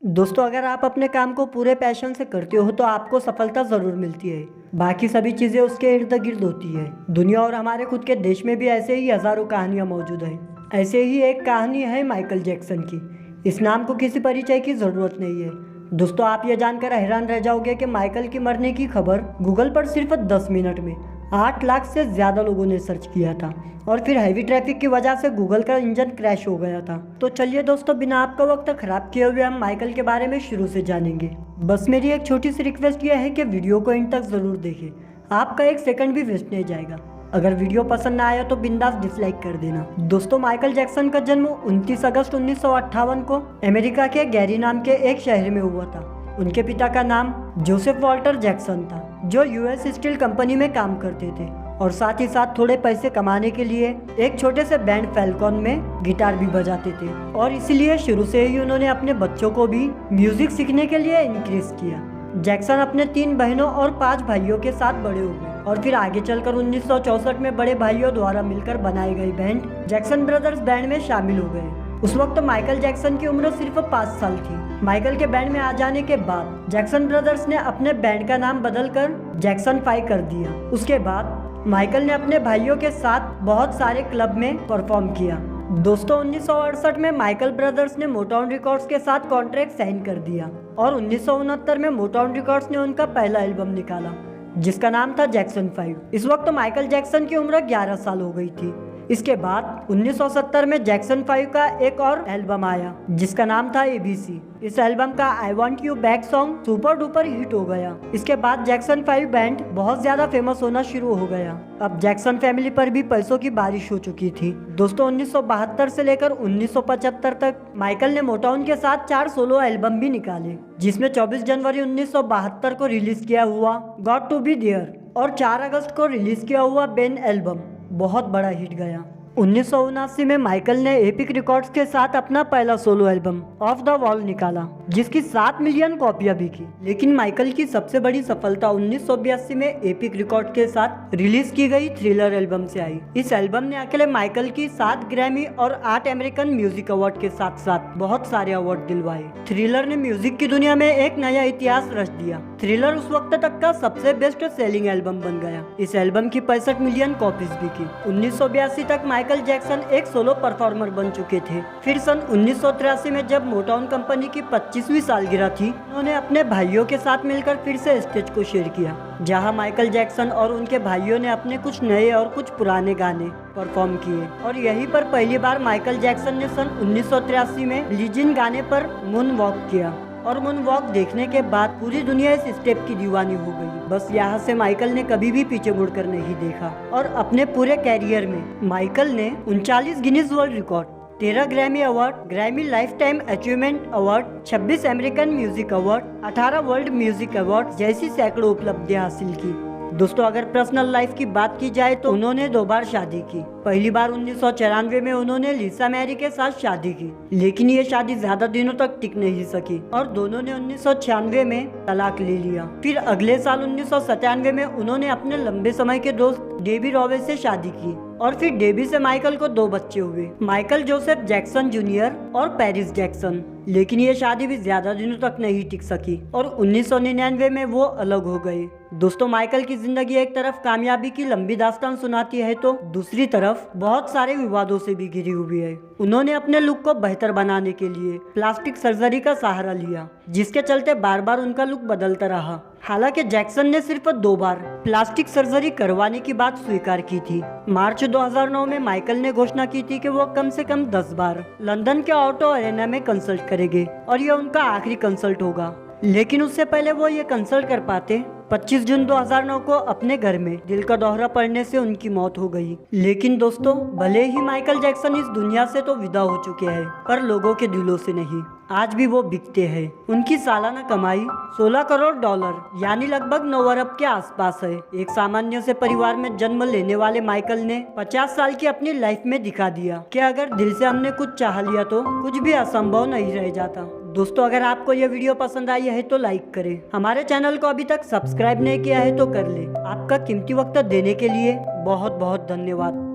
दोस्तों, अगर आप अपने काम को पूरे पैशन से करते हो तो आपको सफलता ज़रूर मिलती है। बाकी सभी चीज़ें उसके इर्द गिर्द होती है। दुनिया और हमारे खुद के देश में भी ऐसे ही हज़ारों कहानियाँ मौजूद हैं। ऐसे ही एक कहानी है माइकल जैक्सन की। इस नाम को किसी परिचय की ज़रूरत नहीं है। दोस्तों, आप ये जानकर हैरान रह जाओगे कि माइकल की मरने की खबर गूगल पर सिर्फ 10 मिनट में 8 लाख से ज़्यादा लोगों ने सर्च किया था और फिर हैवी ट्रैफिक की वजह से गूगल का इंजन क्रैश हो गया था। तो चलिए दोस्तों, बिना आपका वक्त खराब किए हुए हम माइकल के बारे में शुरू से जानेंगे। बस मेरी एक छोटी सी रिक्वेस्ट यह है कि वीडियो को एंड तक ज़रूर देखें। आपका एक सेकंड भी वेस्ट नहीं जाएगा। अगर वीडियो पसंद ना आया तो बिंदास डिसलाइक कर देना। दोस्तों, माइकल जैक्सन का जन्म 29 अगस्त 1958 को अमेरिका के गैरी नाम के एक शहर में हुआ था। उनके पिता का नाम जोसेफ वॉल्टर जैक्सन था, जो यूएस स्टील कंपनी में काम करते थे और साथ ही साथ थोड़े पैसे कमाने के लिए एक छोटे से बैंड फैल्कॉन में गिटार भी बजाते थे और इसीलिए शुरू से ही उन्होंने अपने बच्चों को भी म्यूजिक सीखने के लिए इंक्रेज किया। जैक्सन अपने 3 बहनों और 5 भाइयों के साथ बड़े हुए और फिर आगे चलकर 1964 में बड़े भाइयों द्वारा मिलकर बनाई गई बैंड जैक्सन ब्रदर्स बैंड में शामिल हो गए। उस वक्त माइकल जैक्सन की उम्र सिर्फ 5 साल थी। माइकल के बैंड में आ जाने के बाद जैक्सन ब्रदर्स ने अपने बैंड का नाम बदलकर जैक्सन 5 कर दिया। उसके बाद माइकल ने अपने भाइयों के साथ बहुत सारे क्लब में परफॉर्म किया। दोस्तों, 1968 में माइकल ब्रदर्स ने मोटाउन रिकॉर्ड्स के साथ कॉन्ट्रैक्ट साइन कर दिया और 1969 में मोटाउन रिकॉर्ड्स ने उनका पहला एल्बम निकाला जिसका नाम था जैक्सन 5। इस वक्त माइकल जैक्सन की उम्र 11 साल हो गई थी। इसके बाद 1970 में जैक्सन 5 का एक और एल्बम आया जिसका नाम था ABC। इस एल्बम का I want you back song super duper hit हो गया। इसके बाद जैक्सन 5 बैंड बहुत ज्यादा फेमस होना शुरू हो गया। अब जैक्सन फैमिली पर भी पैसों की बारिश हो चुकी थी। दोस्तों, 1972 से लेकर 1975 तक माइकल ने मोटाउन के साथ 4 सोलो एल्बम भी निकाले, जिसमें 24 जनवरी 1972 को रिलीज किया हुआ गॉट टू बी देयर और 4 अगस्त को रिलीज किया हुआ बेन एल्बम बहुत बड़ा हिट गया। 1979 में माइकल ने एपिक रिकॉर्ड्स के साथ अपना पहला solo album of the wall निकाला जिसकी 7 मिलियन कॉपियां बिकी। लेकिन माइकल की सबसे बड़ी सफलता 1982 में एपिक रिकॉर्ड के साथ रिलीज की गई थ्रिलर एल्बम से आई। इस एल्बम ने अकेले माइकल की 7 ग्रैमी और 8 अमेरिकन म्यूजिक अवार्ड के साथ साथ बहुत सारे अवार्ड दिलवाए। थ्रिलर ने म्यूजिक की दुनिया में एक नया इतिहास रच दिया। थ्रिलर उस वक्त तक का सबसे बेस्ट सेलिंग एल्बम बन गया। इस एल्बम की 65 मिलियन कॉपीज बिकी। 1982 तक माइकल जैक्सन एक सोलो परफॉर्मर बन चुके थे। फिर सन 1983 में जब मोटाउन कंपनी की 25वीं सालगिरह थी, उन्होंने अपने भाइयों के साथ मिलकर फिर से स्टेज को शेयर किया, जहां माइकल जैक्सन और उनके भाइयों ने अपने कुछ नए और कुछ पुराने गाने परफॉर्म किए। और यहीं पर पहली बार माइकल जैक्सन ने सन 1983 में लीजिन गाने पर मून वॉक किया और मून वॉक देखने के बाद पूरी दुनिया इस स्टेप की दीवानी हो गई। बस यहाँ से माइकल ने कभी भी पीछे मुड़कर नहीं देखा और अपने पूरे कैरियर में माइकल ने 39 Guinness world record, 13 Grammy award, Grammy life time achievement award, 26 American music award, 18 world music award जैसी सैकड़ों उपलब्धियां हासिल की। दोस्तों, अगर पर्सनल लाइफ की बात की जाए तो उन्होंने 2 बार शादी की। पहली बार 1994 में उन्होंने लिसा मैरी के साथ शादी की, लेकिन ये शादी ज्यादा दिनों तक टिक नहीं सकी और दोनों ने 1996 में तलाक ले लिया। फिर अगले साल 1997 में उन्होंने अपने लंबे समय के दोस्त डेबी रॉवे से शादी की और फिर डेबी से माइकल को 2 बच्चे हुए, माइकल जोसेफ जैक्सन जूनियर और पेरिस जैक्सन। लेकिन ये शादी भी ज्यादा दिनों तक नहीं टिक सकी और 1999 में वो अलग हो गए। दोस्तों, माइकल की जिंदगी एक तरफ कामयाबी की लंबी दास्तान सुनाती है तो दूसरी तरफ बहुत सारे विवादों से भी घिरी हुई है। उन्होंने अपने लुक को बेहतर बनाने के लिए प्लास्टिक सर्जरी का सहारा लिया, जिसके चलते बार बार उनका लुक बदलता रहा। हालांकि जैक्सन ने सिर्फ 2 बार प्लास्टिक सर्जरी करवाने की बात स्वीकार की थी। मार्च 2009 में माइकल ने घोषणा की थी कि वो कम से कम 10 बार लंदन के ऑटो अरेना में कंसल्ट करेंगे और ये उनका आखिरी कंसल्ट होगा। लेकिन उससे पहले वो ये कंसल्ट कर पाते 25 जून 2009 को अपने घर में दिल का दौरा पड़ने से उनकी मौत हो गई। लेकिन दोस्तों, भले ही माइकल जैक्सन इस दुनिया से तो विदा हो चुके हैं, पर लोगों के दिलों से नहीं। आज भी वो बिकते हैं। उनकी सालाना कमाई $16 करोड़ यानी लगभग 9 अरब के आसपास है। एक सामान्य से परिवार में जन्म लेने वाले माइकल ने 50 साल की अपनी लाइफ में दिखा दिया कि अगर दिल से हमने कुछ चाह लिया तो कुछ भी असंभव नहीं रह जाता। दोस्तों, अगर आपको यह वीडियो पसंद आई है तो लाइक करें। हमारे चैनल को अभी तक सब्सक्राइब नहीं किया है तो कर ले। आपका कीमती वक्त देने के लिए बहुत बहुत धन्यवाद।